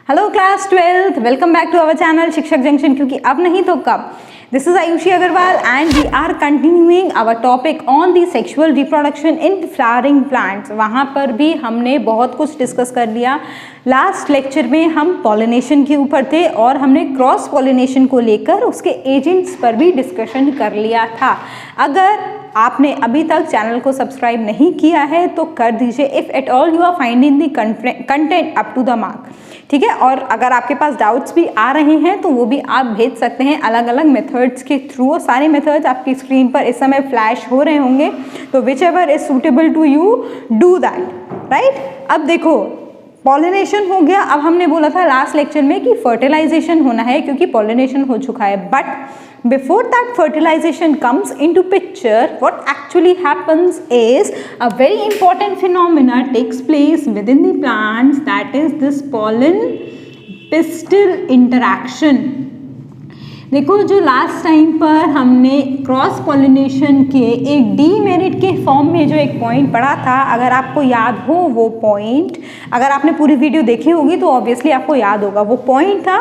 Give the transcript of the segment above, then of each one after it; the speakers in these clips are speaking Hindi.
Hello class 12th, welcome back to our channel Shikshak junction, क्योंकि अब नहीं तो कब। This is Aayushi Agrawal and we are continuing our topic on the sexual reproduction in flowering plants. वहाँ पर भी हमने बहुत कुछ डिस्कस कर लिया। लास्ट लेक्चर में हम पॉलिनेशन के ऊपर थे और हमने क्रॉस पॉलिनेशन को लेकर उसके एजेंट्स पर भी डिस्कशन कर लिया था। अगर आपने अभी तक चैनल को सब्सक्राइब नहीं किया है तो कर दीजिए, if at all you are finding the content up to the mark, ठीक है। और अगर आपके पास डाउट्स भी आ रहे हैं तो वो भी आप भेज सकते हैं अलग अलग मेथड्स के थ्रू। और सारे मेथड्स आपकी स्क्रीन पर इस समय फ्लैश हो रहे होंगे, तो whichever is suitable to you do that, right. अब देखो, पॉलिनेशन हो गया। अब हमने बोला था लास्ट लेक्चर में कि फर्टिलाइजेशन होना है, क्योंकि पॉलिनेशन हो चुका है। But before that fertilization comes into picture, what actually happens is a very important phenomena takes place within the plants, that is this pollen pistil interaction। देखो, जो लास्ट टाइम पर हमने क्रॉस पॉलिनेशन के एक डीमेरिट के फॉर्म में जो एक पॉइंट पढ़ा था, अगर आपको याद हो वो पॉइंट, अगर आपने पूरी वीडियो देखी होगी तो ऑब्वियसली आपको याद होगा। वो पॉइंट था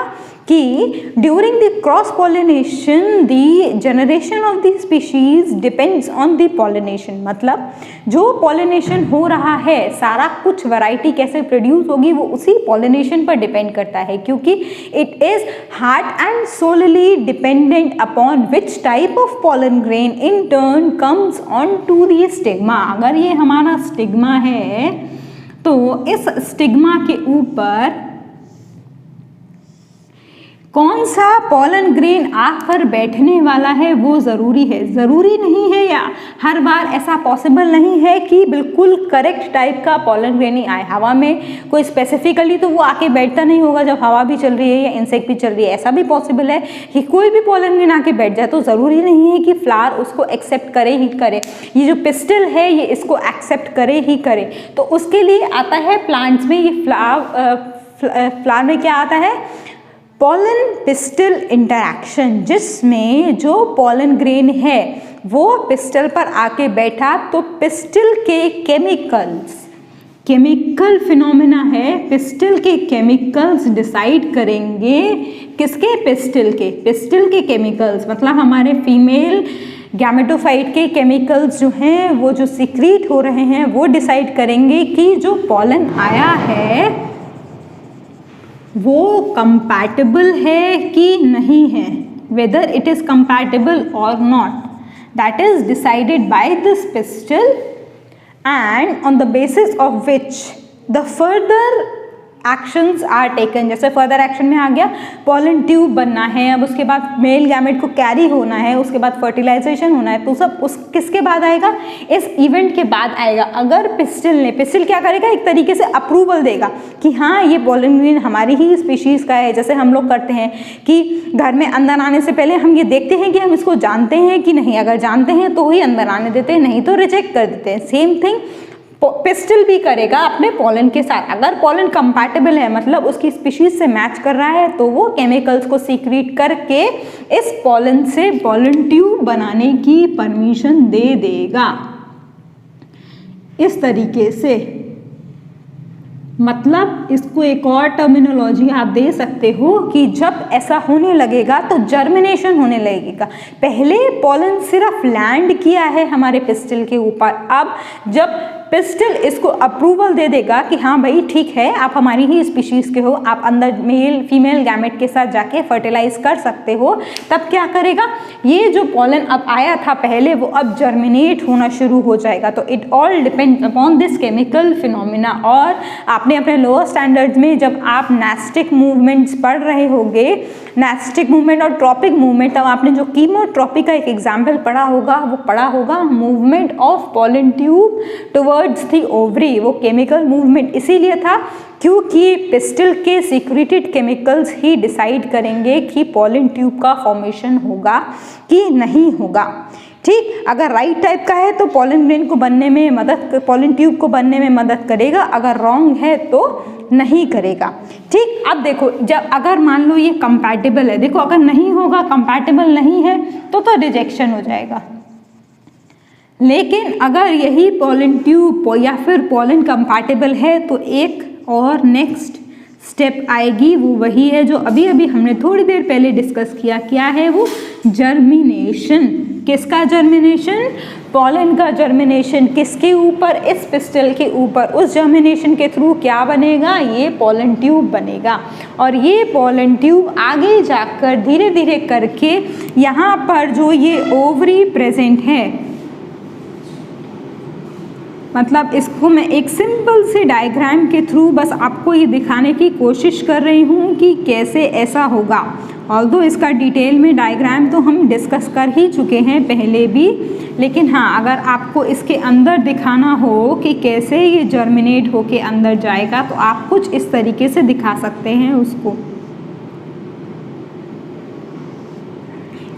कि during the cross pollination the generation of the species depends on the pollination. मतलब जो पॉलिनेशन हो रहा है, सारा कुछ वैरायटी कैसे प्रोड्यूस होगी वो उसी पॉलिनेशन पर डिपेंड करता है, क्योंकि it is heart and solely dependent upon which type of pollen grain in turn comes on to the stigma. अगर ये हमारा स्टिग्मा है तो इस स्टिग्मा के ऊपर कौन सा पॉलन ग्रेन आकर बैठने वाला है वो ज़रूरी है। ज़रूरी नहीं है या हर बार ऐसा पॉसिबल नहीं है कि बिल्कुल करेक्ट टाइप का पॉलन ग्रेन ही आए। हवा में कोई स्पेसिफिकली तो वो आके बैठता नहीं होगा जब हवा भी चल रही है या इंसेक्ट भी चल रही है। ऐसा भी पॉसिबल है कि कोई भी पॉलन ग्रेन आके बैठ जाए, तो ज़रूरी नहीं है कि फ्लावर उसको एक्सेप्ट करे ही करे, ये जो पिस्टल है ये इसको एक्सेप्ट करे ही करे। तो उसके लिए आता है प्लांट्स में, ये फ्लावर में क्या आता है, पॉलन पिस्टल इंटरैक्शन, जिसमें जो पॉलन ग्रेन है वो पिस्टल पर आके बैठा तो पिस्टल के केमिकल फिनोमेना है, पिस्टल के केमिकल्स डिसाइड करेंगे किसके, पिस्टल के केमिकल्स, मतलब हमारे फीमेल गैमेटोफाइट के केमिकल्स जो हैं वो जो सीक्रेट हो रहे हैं वो डिसाइड करेंगे कि जो पॉलन आया है वो कंपैटिबल है कि नहीं है, वेदर इट इज कंपैटिबल और not, that is decided by this pistil, and on the basis of which the further actions are taken. जैसे फर्दर एक्शन में आ गया पॉलन ट्यूब बनना है, अब उसके बाद मेल गैमेट को कैरी होना है, उसके बाद फर्टिलाइजेशन होना है, तो सब उस किसके बाद आएगा, इस इवेंट के बाद आएगा। अगर पिस्टल क्या करेगा, एक तरीके से अप्रूवल देगा कि हाँ ये पॉलन ग्रेन हमारी ही स्पीशीज़ का है। जैसे हम लोग करते हैं कि घर में अंदर आने से पहले हम ये देखते हैं कि हम इसको जानते हैं कि नहीं, अगर जानते हैं तो ही अंदर आने देते हैं, नहीं तो रिजेक्ट कर देते हैं। सेम थिंग पिस्टल भी करेगा अपने पॉलन के साथ। अगर पॉलन कंपैटिबल है, मतलब उसकी स्पीशीज से मैच कर रहा है, तो वो केमिकल्स को सीक्रेट करके इस पॉलन से पॉलन ट्यूब बनाने की परमिशन दे देगा। इस तरीके से, मतलब इसको एक और टर्मिनोलॉजी आप दे सकते हो कि जब ऐसा होने लगेगा तो जर्मिनेशन होने लगेगा। पहले पॉलन सिर्फ लैंड किया है हमारे पिस्टल के ऊपर, अब जब पिस्टल इसको अप्रूवल दे देगा कि हाँ भाई ठीक है, आप हमारी ही स्पीशीज़ के हो, आप अंदर मेल फीमेल गैमेट के साथ जाके फर्टिलाइज कर सकते हो, तब क्या करेगा, ये जो पॉलन अब आया था पहले वो अब जर्मिनेट होना शुरू हो जाएगा। तो it all depends upon this chemical phenomena. और आपने अपने लोअर स्टैंडर्ड्स में जब आप नेस्टिक मूवमेंट्स पढ़ रहे होंगे, नेस्टिक मूवमेंट और ट्रॉपिक मूवमेंट, तब आपने जो कीमोट्रॉपी का एक एग्जाम्पल पढ़ा होगा, वो पढ़ा होगा movement of pollen tube towards the ovary. वो केमिकल मूवमेंट इसीलिए था क्योंकि पिस्टल के सीक्रेटेड केमिकल्स ही डिसाइड करेंगे कि पॉलन ट्यूब का फॉर्मेशन होगा कि नहीं होगा। ठीक, अगर राइट टाइप का है तो पॉलन ग्रेन को बनने में मदद, पॉलन ट्यूब को बनने में मदद करेगा, अगर रॉन्ग है तो नहीं करेगा। ठीक, अब देखो, जब अगर मान लो ये कंपैटिबल है, देखो अगर नहीं होगा, कंपैटिबल नहीं है तो रिजेक्शन हो जाएगा। लेकिन अगर यही पॉलन ट्यूब या फिर पॉलन कंपैटिबल है तो एक और नेक्स्ट स्टेप आएगी वो वही है जो अभी अभी हमने थोड़ी देर पहले डिस्कस किया। क्या है वो? जर्मिनेशन। किसका जर्मिनेशन? पॉलन का जर्मिनेशन। किसके ऊपर? इस पिस्टल के ऊपर। उस जर्मिनेशन के थ्रू क्या बनेगा? ये पॉलन ट्यूब बनेगा। और ये पॉलन ट्यूब आगे जाकर धीरे धीरे करके यहाँ पर जो ये ओवरी प्रेजेंट है, मतलब इसको मैं एक सिंपल से डायग्राम के थ्रू बस आपको ये दिखाने की कोशिश कर रही हूँ कि कैसे ऐसा होगा। ऑल्दो इसका डिटेल में डायग्राम तो हम डिस्कस कर ही चुके हैं पहले भी, लेकिन हाँ, अगर आपको इसके अंदर दिखाना हो कि कैसे ये जर्मिनेट होके अंदर जाएगा तो आप कुछ इस तरीके से दिखा सकते हैं उसको।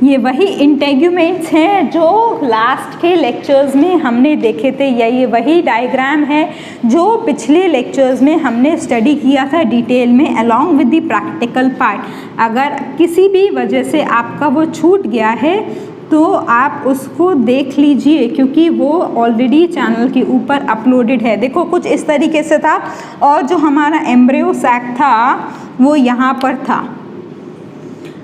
ये वही इंटेग्यूमेंट्स हैं जो लास्ट के लेक्चर्स में हमने देखे थे, या ये वही डायग्राम है जो पिछले लेक्चर्स में हमने स्टडी किया था डिटेल में along with the practical part. अगर किसी भी वजह से आपका वो छूट गया है तो आप उसको देख लीजिए, क्योंकि वो ऑलरेडी चैनल के ऊपर अपलोडेड है। देखो कुछ इस तरीके से था, और जो हमारा एम्ब्रियो सैक था वो यहाँ पर था।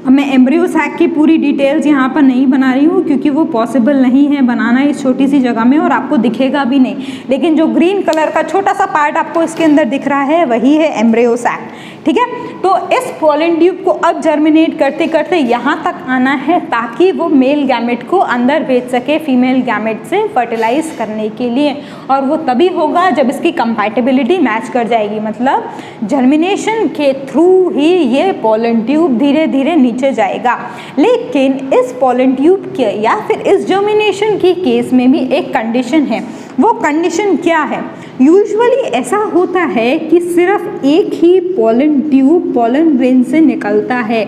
अब मैं एम्ब्रियो सैक की पूरी डिटेल्स यहाँ पर नहीं बना रही हूँ क्योंकि वो पॉसिबल नहीं है बनाना इस छोटी सी जगह में, और आपको दिखेगा भी नहीं। लेकिन जो ग्रीन कलर का छोटा सा पार्ट आपको इसके अंदर दिख रहा है वही है एम्ब्रियो सैक। ठीक है, तो इस पॉलन ट्यूब को अब जर्मिनेट करते करते यहाँ तक आना है ताकि वो मेल गैमेट को अंदर भेज सके फीमेल गैमेट से फर्टिलाइज करने के लिए, और वो तभी होगा जब इसकी कंपैटिबिलिटी मैच कर जाएगी। मतलब जर्मिनेशन के थ्रू ही ये पॉलन ट्यूब धीरे धीरे नीचे जाएगा। लेकिन इस पॉलन ट्यूब के या फिर इस जर्मिनेशन की केस में भी एक कंडीशन है। वो कंडीशन क्या है? यूजुअली ऐसा होता है कि सिर्फ एक ही पॉलन ट्यूब पॉलन ग्रेन से निकलता है।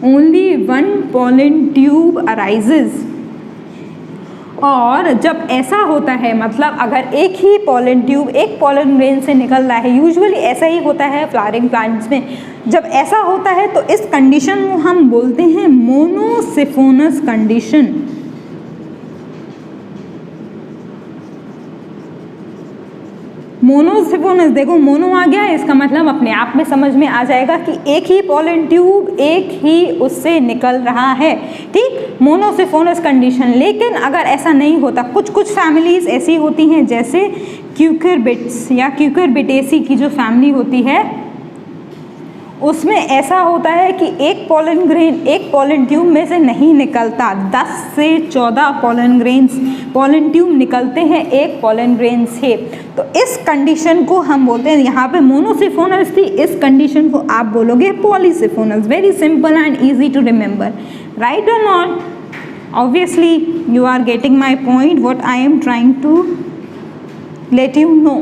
Only one pollen tube arises. और जब ऐसा होता है, मतलब अगर एक ही पॉलन ट्यूब एक पॉलन ग्रेन से निकल रहा है, यूजुअली ऐसा ही होता है फ्लावरिंग प्लांट्स में, जब ऐसा होता है तो इस कंडीशन को हम बोलते हैं मोनोसिफोनस कंडीशन। मोनोसिफोनस, देखो मोनो आ गया, इसका मतलब अपने आप में समझ में आ जाएगा कि एक ही पॉलन ट्यूब एक ही उससे निकल रहा है। ठीक, मोनोसिफोनस कंडीशन। लेकिन अगर ऐसा नहीं होता, कुछ कुछ फैमिलीज ऐसी होती हैं जैसे क्यूकरबिट्स या क्यूकरबिटेसी की जो फैमिली होती है, उसमें ऐसा होता है कि एक पॉलन ग्रेन एक पॉलन ट्यूब में से नहीं निकलता, 10 से 14 पॉलन ग्रेन्स पॉलन ट्यूब निकलते हैं एक पॉलन ग्रेन से। तो इस कंडीशन को हम बोलते हैं, यहाँ पे मोनोसिफोनस थी, इस कंडीशन को आप बोलोगे polysiphonous. Very simple and easy to remember, right और not? Obviously you are getting my point, what I am trying to let you know.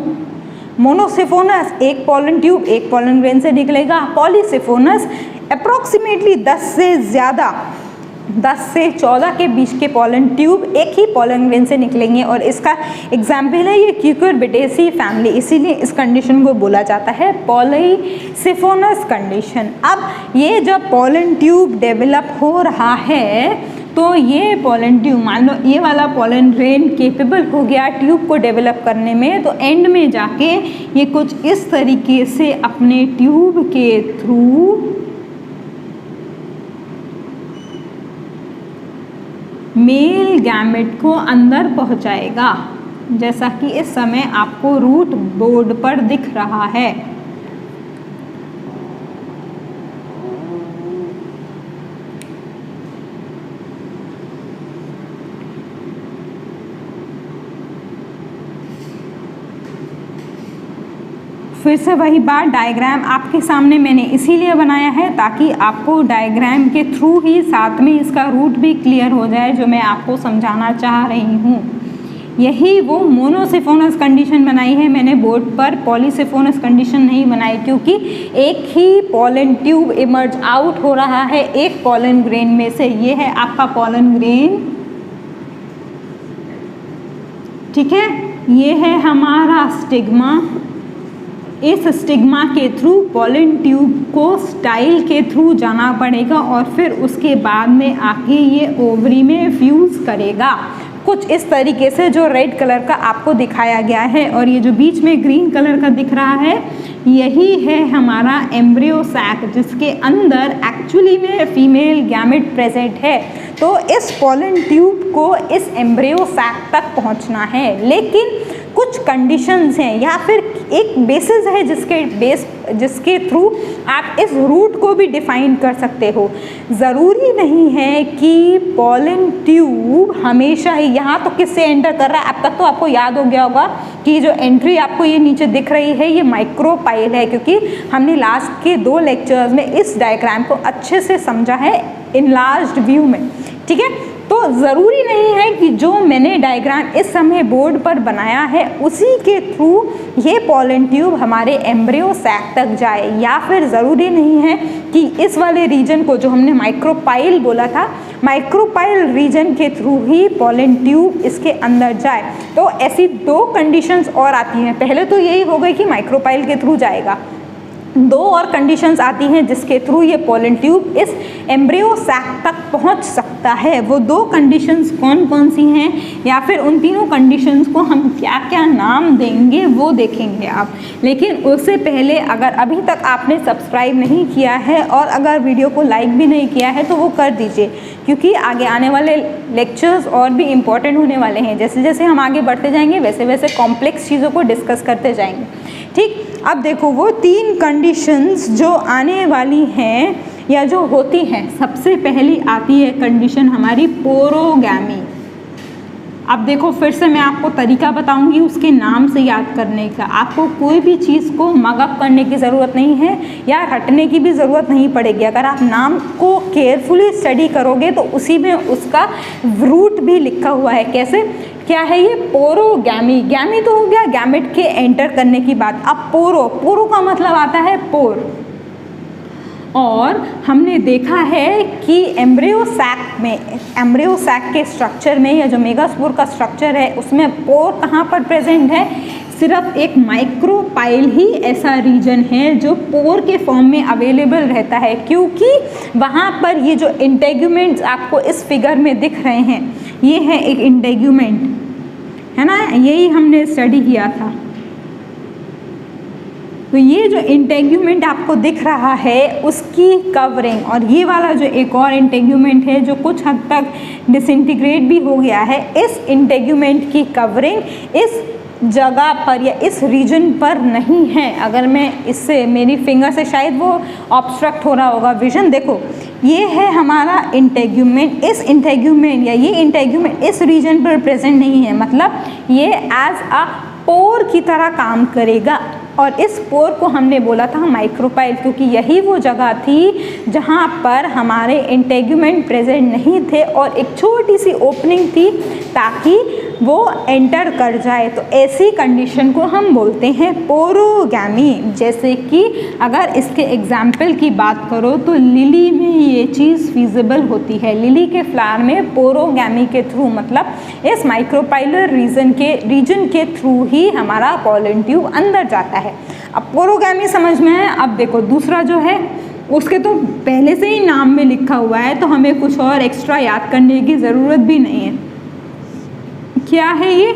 Monosiphonous एक पॉलन ट्यूब एक पॉलन ग्रेन से निकलेगा। पॉलीसिफोनस अप्रोक्सीमेटली 10 से ज़्यादा 10 से 14 के बीच के पॉलन ट्यूब एक ही पॉलन ग्रेन से निकलेंगे, और इसका एग्जाम्पल है ये क्यूकरबिटेसी फैमिली। इसीलिए इस कंडीशन को बोला जाता है पॉलीसिफोनस कंडीशन। अब ये जब पॉलन ट्यूब डेवलप हो रहा है तो ये पॉलन ट्यूब, मान लो ये वाला पॉलन ग्रेन केपेबल हो गया ट्यूब को डेवलप करने में, तो एंड में जाके ये कुछ इस तरीके से अपने ट्यूब के थ्रू मेल गैमेट को अंदर पहुंचाएगा, जैसा कि इस समय आपको रूट बोर्ड पर दिख रहा है। फिर से वही बात, डायग्राम आपके सामने मैंने इसीलिए बनाया है ताकि आपको डायग्राम के थ्रू ही साथ में इसका रूट भी क्लियर हो जाए जो मैं आपको समझाना चाह रही हूँ। यही वो मोनोसिफोनस कंडीशन बनाई है मैंने बोर्ड पर, पॉलीसिफोनस कंडीशन नहीं बनाई, क्योंकि एक ही पॉलन ट्यूब इमर्ज आउट हो रहा है एक पॉलन ग्रेन में से। ये है आपका पॉलन ग्रेन, ठीक है, ये है हमारा स्टिग्मा। इस स्टिग्मा के थ्रू पॉलन ट्यूब को स्टाइल के थ्रू जाना पड़ेगा और फिर उसके बाद में आके ये ओवरी में फ्यूज़ करेगा कुछ इस तरीके से, जो रेड कलर का आपको दिखाया गया है। और ये जो बीच में ग्रीन कलर का दिख रहा है यही है हमारा एम्ब्रियो सैक, जिसके अंदर एक्चुअली में फीमेल गैमेट प्रेजेंट है। तो इस पॉलन ट्यूब को इस एम्ब्रियो सैक तक पहुंचना है, लेकिन कुछ कंडीशंस हैं या फिर एक बेसिस है जिसके थ्रू आप इस रूट को भी डिफाइन कर सकते हो। ज़रूरी नहीं है कि पॉलन ट्यूब हमेशा ही यहाँ तो किससे एंटर कर रहा है। अब तक तो आपको याद हो गया होगा कि जो एंट्री आपको ये नीचे दिख रही है ये माइक्रोपाइल है, क्योंकि हमने लास्ट के 2 लेक्चर्स में इस डायग्राम को अच्छे से समझा है इनलार्ज्ड व्यू में, ठीक है। तो ज़रूरी नहीं है कि जो मैंने डायग्राम इस समय बोर्ड पर बनाया है उसी के थ्रू ये पॉलन ट्यूब हमारे एम्ब्रियो सैक तक जाए, या फिर ज़रूरी नहीं है कि इस वाले रीजन को जो हमने माइक्रोपाइल बोला था, माइक्रोपाइल रीजन के थ्रू ही पॉलन ट्यूब इसके अंदर जाए। तो ऐसी 2 कंडीशंस और आती हैं। पहले तो यही हो गई कि माइक्रोपाइल के थ्रू जाएगा, 2 और कंडीशंस आती हैं जिसके थ्रू ये पॉलन ट्यूब इस एम्ब्रियो सैक तक पहुंच सकता है। वो 2 कंडीशंस कौन कौन सी हैं, या फिर उन तीनों कंडीशंस को हम क्या क्या नाम देंगे वो देखेंगे आप। लेकिन उससे पहले अगर अभी तक आपने सब्सक्राइब नहीं किया है और अगर वीडियो को लाइक भी नहीं किया है तो वो कर दीजिए, क्योंकि आगे आने वाले लेक्चर्स और भी इम्पॉर्टेंट होने वाले हैं। जैसे जैसे हम आगे बढ़ते जाएंगे वैसे वैसे कॉम्प्लेक्स चीज़ों को डिस्कस करते जाएंगे, ठीक। अब देखो वो 3 कंडीशंस जो आने वाली हैं या जो होती हैं, सबसे पहली आती है कंडीशन हमारी पोरोगैमी। अब देखो फिर से मैं आपको तरीका बताऊंगी उसके नाम से याद करने का। आपको कोई भी चीज़ को मगअप करने की ज़रूरत नहीं है या हटने की भी ज़रूरत नहीं पड़ेगी। अगर आप नाम को केयरफुली स्टडी करोगे तो उसी में उसका रूट भी लिखा हुआ है। कैसे, क्या है ये? पोरोगैमी। गैमी तो हो गया गैमेट के एंटर करने की बात। अब पोरो का मतलब आता है पोर, और हमने देखा है कि एम्ब्रियो सैक के स्ट्रक्चर में या जो मेगास्पोर का स्ट्रक्चर है उसमें पोर कहाँ पर प्रेजेंट है? सिर्फ एक माइक्रोपाइल ही ऐसा रीजन है जो पोर के फॉर्म में अवेलेबल रहता है, क्योंकि वहाँ पर ये जो इंटेग्यूमेंट्स आपको इस फिगर में दिख रहे हैं, ये है एक इंटेग्यूमेंट, है ना, यही हमने स्टडी किया था। तो ये जो इंटेग्यूमेंट आपको दिख रहा है उसकी कवरिंग, और ये वाला जो एक और इंटेग्यूमेंट है जो कुछ हद तक डिसइंटीग्रेट भी हो गया है, इस इंटेग्यूमेंट की कवरिंग इस जगह पर या इस रीजन पर नहीं है। अगर मैं इससे मेरी फिंगर से शायद वो ऑब्स्ट्रक्ट हो रहा होगा विजन। देखो ये है हमारा इंटेग्यूमेंट, इस इंटेग्यूमेंट या ये इंटेग्यूमेंट इस रीजन पर प्रेजेंट नहीं है, मतलब ये एज अ पोर की तरह काम करेगा। और इस पोर को हमने बोला था माइक्रोपाइल, क्योंकि यही वो जगह थी जहाँ पर हमारे इंटेग्यूमेंट प्रेजेंट नहीं थे और एक छोटी सी ओपनिंग थी ताकि वो एंटर कर जाए। तो ऐसी कंडीशन को हम बोलते हैं पोरोगैमी। जैसे कि अगर इसके एग्जाम्पल की बात करो तो लिली में ये चीज़ फिजिबल होती है। लिली के फ्लावर में पोरोगैमी के थ्रू, मतलब इस माइक्रोपाइलर रीजन के थ्रू ही हमारा पॉलन ट्यूब अंदर जाता है। अब पोरोगैमी समझ में है। अब देखो दूसरा जो है उसके तो पहले से ही नाम में लिखा हुआ है, तो हमें कुछ और एक्स्ट्रा याद करने की ज़रूरत भी नहीं है। क्या है ये?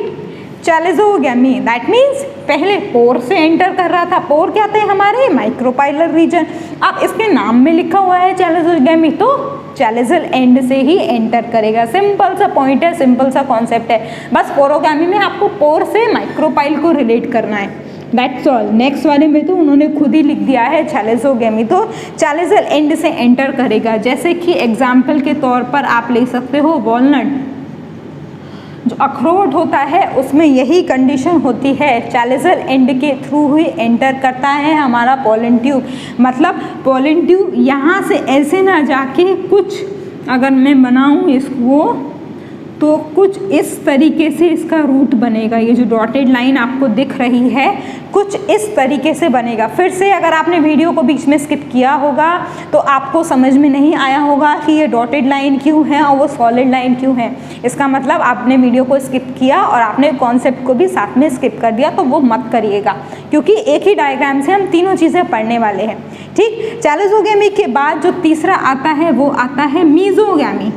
चैलेजोगैमी। दैट मीन्स पहले पोर से एंटर कर रहा था। पोर क्या थे? हमारे माइक्रोपाइलर रीजन। अब इसके नाम में लिखा हुआ है चैलेजोगैमी, तो चैलेजल एंड से ही एंटर करेगा। सिंपल सा पॉइंट है, सिंपल सा कॉन्सेप्ट है। बस पोरोगैमी में आपको पोर से माइक्रोपाइल को रिलेट करना है, दैट्स ऑल। नेक्स्ट वाले में तो उन्होंने खुद ही लिख दिया है चैलेजोगैमी, तो चैलेजल एंड से एंटर करेगा। जैसे कि एग्जाम्पल के तौर पर आप ले सकते हो वॉलनट, जो अखरोट होता है उसमें यही कंडीशन होती है, चैलेजल एंड के थ्रू ही एंटर करता है हमारा पॉलन ट्यूब। मतलब पॉलन ट्यूब यहाँ से ऐसे ना जाके कुछ, अगर मैं बनाऊँ इसको तो कुछ इस तरीके से इसका रूट बनेगा। ये जो डॉटेड लाइन आपको दिख रही है कुछ इस तरीके से बनेगा। फिर से अगर आपने वीडियो को बीच में स्किप किया होगा तो आपको समझ में नहीं आया होगा कि ये डॉटेड लाइन क्यों है और वो सॉलिड लाइन क्यों है। इसका मतलब आपने वीडियो को स्किप किया और आपने कॉन्सेप्ट को भी साथ में स्किप कर दिया, तो वो मत करिएगा, क्योंकि एक ही डायग्राम से हम तीनों चीज़ें पढ़ने वाले हैं, ठीक। चैलेजोगैमी के बाद जो तीसरा आता है वो आता है मीजोगैमी।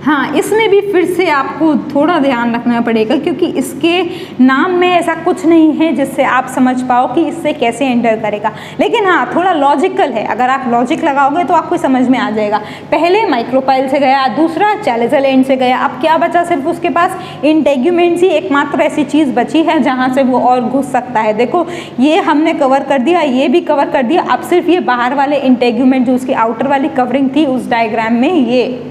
हाँ, इसमें भी फिर से आपको थोड़ा ध्यान रखना पड़ेगा क्योंकि इसके नाम में ऐसा कुछ नहीं है जिससे आप समझ पाओ कि इससे कैसे एंटर करेगा। लेकिन हाँ, थोड़ा लॉजिकल है, अगर आप लॉजिक लगाओगे तो आपको समझ में आ जाएगा। पहले माइक्रोपाइल से गया, दूसरा चैलेजल एंड से गया, अब क्या बचा? सिर्फ उसके पास इंटेग्यूमेंट्स ही एकमात्र ऐसी चीज़ बची है जहाँ से वो और घुस सकता है। देखो, ये हमने कवर कर दिया, ये भी कवर कर दिया, अब सिर्फ ये बाहर वाले इंटेग्यूमेंट जो उसकी आउटर वाली कवरिंग थी उस डायग्राम में, ये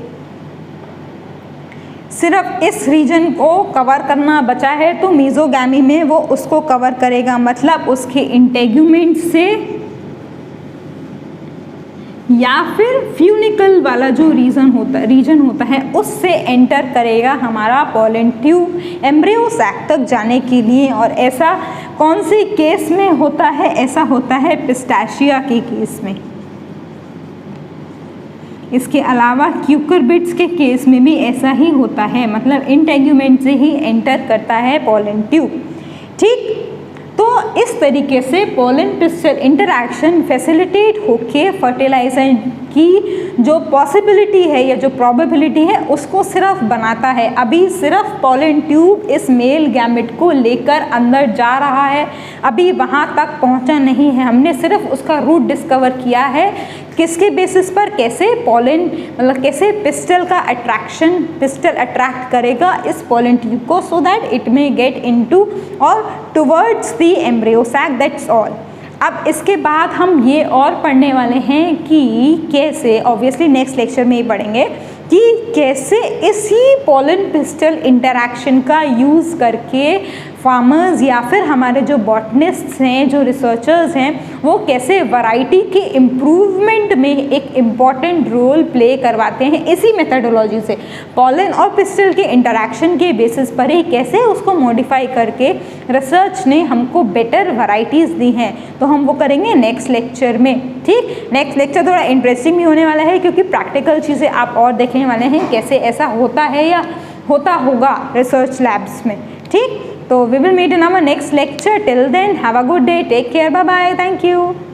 सिर्फ इस रीजन को कवर करना बचा है, तो मीजोगैमी में वो उसको कवर करेगा, मतलब उसके इंटेग्यूमेंट से या फिर फ्यूनिकल वाला जो रीजन होता है उससे एंटर करेगा हमारा पोलन ट्यूब एम्ब्रियो सैक तक जाने के लिए। और ऐसा कौन से केस में होता है? ऐसा होता है पिस्टैशिया के केस में। इसके अलावा क्यूकरबिट्स के केस में भी ऐसा ही होता है, मतलब इंटेग्यूमेंट से ही एंटर करता है पोलन ट्यूब। ठीक, तो इस तरीके से पोलन पिस्टल इंटरैक्शन फैसिलिटेट होके फर्टिलाइजर की जो पॉसिबिलिटी है या जो प्रोबेबिलिटी है उसको सिर्फ बनाता है। अभी सिर्फ पोलन ट्यूब इस मेल गैमेट को लेकर अंदर जा रहा है, अभी वहाँ तक पहुँचा नहीं है। हमने सिर्फ उसका रूट डिस्कवर किया है, किसके बेसिस पर? कैसे पोलन, मतलब कैसे पिस्टल का अट्रैक्शन, पिस्टल अट्रैक्ट करेगा इस पोलन ट्यूब को so that it may get into और towards the embryo sac, that's all. अब इसके बाद हम ये और पढ़ने वाले हैं कि कैसे, ऑब्वियसली नेक्स्ट लेक्चर में ही पढ़ेंगे कि कैसे इसी पोलन पिस्टल इंटरैक्शन का यूज़ करके फार्मर्स या फिर हमारे जो बॉटनिस्ट्स हैं, जो रिसर्चर्स हैं, वो कैसे वैरायटी के इम्प्रूवमेंट में एक इम्पॉर्टेंट रोल प्ले करवाते हैं इसी मेथडोलॉजी से। पोलन और पिस्टल के इंटरैक्शन के बेसिस पर ही कैसे उसको मॉडिफाई करके रिसर्च ने हमको बेटर वैरायटीज़ दी हैं, तो हम वो करेंगे नेक्स्ट लेक्चर में। ठीक, नेक्स्ट लेक्चर थोड़ा इंटरेस्टिंग भी होने वाला है क्योंकि प्रैक्टिकल चीज़ें आप और देखने वाले हैं, कैसे ऐसा होता है या होता होगा रिसर्च लैब्स में। ठीक, तो we will meet in our next lecture. Till then, have a good day. Take care. Bye bye. Thank you.